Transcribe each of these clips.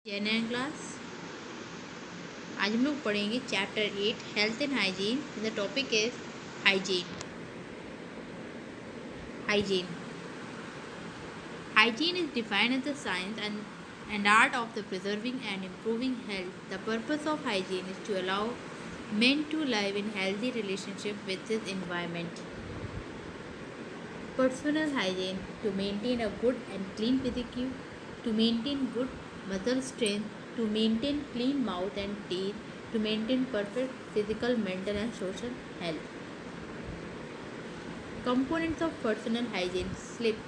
General class. आज हम लोग पढ़ेंगे chapter 8 health and hygiene. The topic is hygiene. Hygiene Hygiene is defined as the science and art of the preserving and improving health. The purpose of hygiene is to allow men to live in healthy relationship with his environment. Personal hygiene to maintain a good and clean physique, to maintain good muscle strength, to maintain clean mouth and teeth, to maintain perfect physical, mental and social health. Components of personal hygiene. Sleep.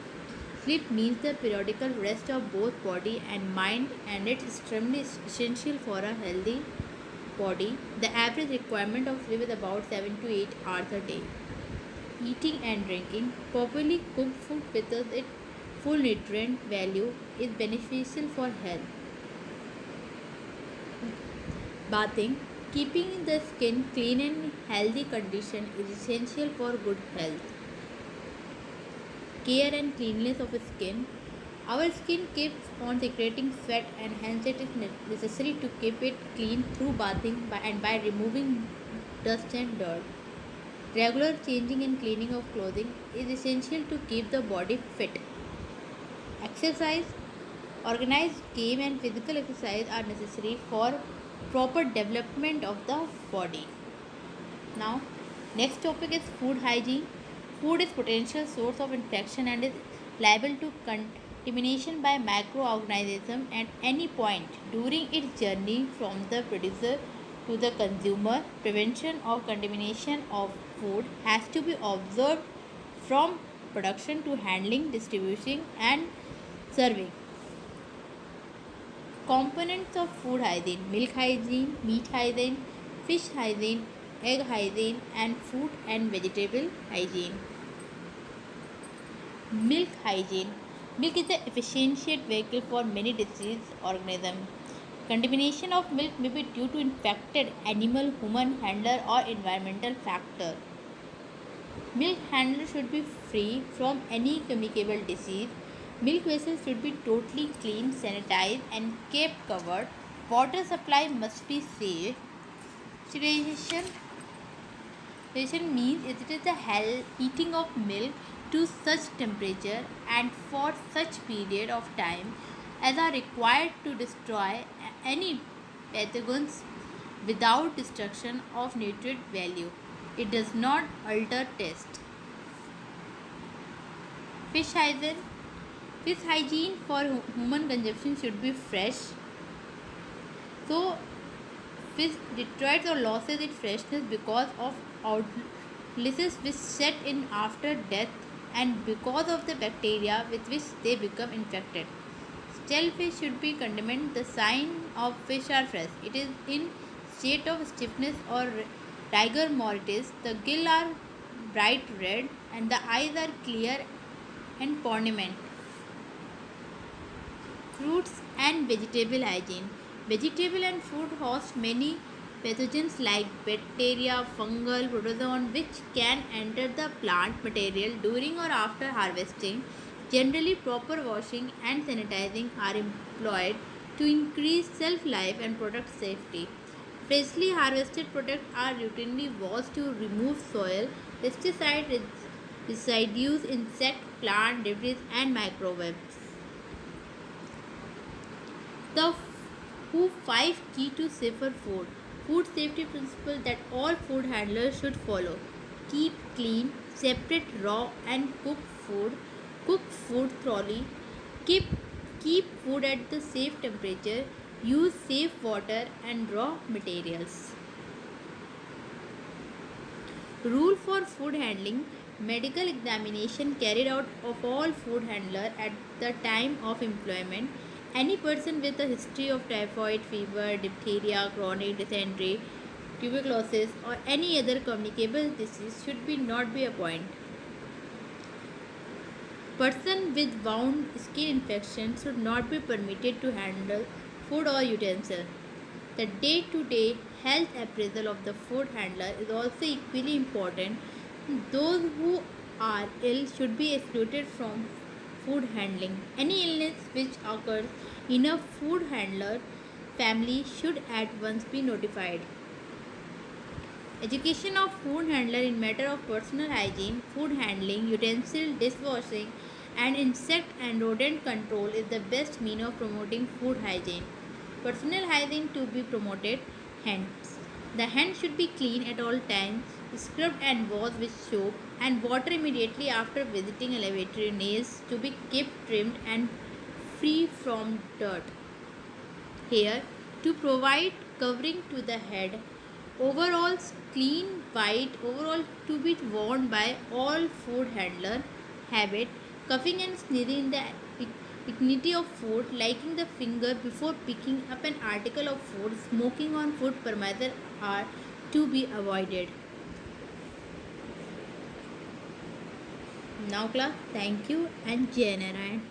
Sleep means the periodical rest of both body and mind, and it's extremely essential for a healthy body. The average requirement of sleep is about 7 to 8 hours a day. Eating and drinking. Properly cooked food with its full nutrient value is beneficial for health. Bathing. Keeping the skin clean and healthy condition is essential for good health. Care and cleanliness of skin. Our skin keeps on secreting sweat, and hence it is necessary to keep it clean through bathing and by removing dust and dirt. Regular changing and cleaning of clothing is essential to keep the body fit. Exercise. Organized game and physical exercise are necessary for proper development of the body. Now, next topic is food hygiene. Food is potential source of infection and is liable to contamination by microorganisms at any point during its journey from the producer to the consumer. Prevention of contamination of food has to be observed from production to handling, distribution and serving. Components of food hygiene: milk hygiene, meat hygiene, fish hygiene, egg hygiene, and fruit and vegetable hygiene. Milk hygiene. Milk is the efficient vehicle for many disease organisms. Contamination of milk may be due to infected animal, human handler, or environmental factor. Milk handler should be free from any communicable disease. Milk vessels should be totally clean, sanitized, and kept covered. Water supply must be safe. Sterilization means it is the heating of milk to such temperature and for such period of time as are required to destroy any pathogens without destruction of nutrient value. It does not alter taste. Fish hygiene. Fish hygiene for human consumption should be fresh. So, fish deteriorates or loses its freshness because of outlices which set in after death and because of the bacteria with which they become infected. Shellfish should be condemned. The sign of fish are fresh. It is in state of stiffness or rigor mortis. The gills are bright red and the eyes are clear and prominent. Fruits and vegetable hygiene. Vegetable and fruit host many pathogens like bacteria, fungal, protozoan which can enter the plant material during or after harvesting. Generally, proper washing and sanitizing are employed to increase shelf life and product safety. Freshly harvested products are routinely washed to remove soil, pesticide residues, insect, plant debris, and microbes. The WHO 5 key to safer food. Food safety principle that all food handlers should follow. Keep clean, separate raw and cooked food. Cook food thoroughly. Keep keep food at the safe temperature. Use safe water and raw materials. Rule for food handling. Medical examination carried out of all food handler at the time of employment. Any person with a history of typhoid fever, diphtheria, chronic dysentery, tuberculosis, or any other communicable disease should be not be appointed. Person with wound skin infection should not be permitted to handle food or utensil. The day-to-day health appraisal of the food handler is also equally important. Those who are ill should be excluded from food handling. Any illness which occurs enough food handler family should at once be notified. Education of food handler in matter of personal hygiene, food handling, utensil dishwashing, and insect and rodent control is the best mean of promoting food hygiene. Personal hygiene to be promoted. Hands. The hands should be clean at all times, scrubbed and washed with soap and water immediately after visiting a lavatory. Nails to be kept trimmed and free from dirt. Hair to provide covering to the head. Overalls clean white overall to be worn by all food handler. Habit coughing and sneezing in the vicinity of food, liking the finger before picking up an article of food, smoking on food premises are to be avoided. Now class, thank you and Jai Narayan.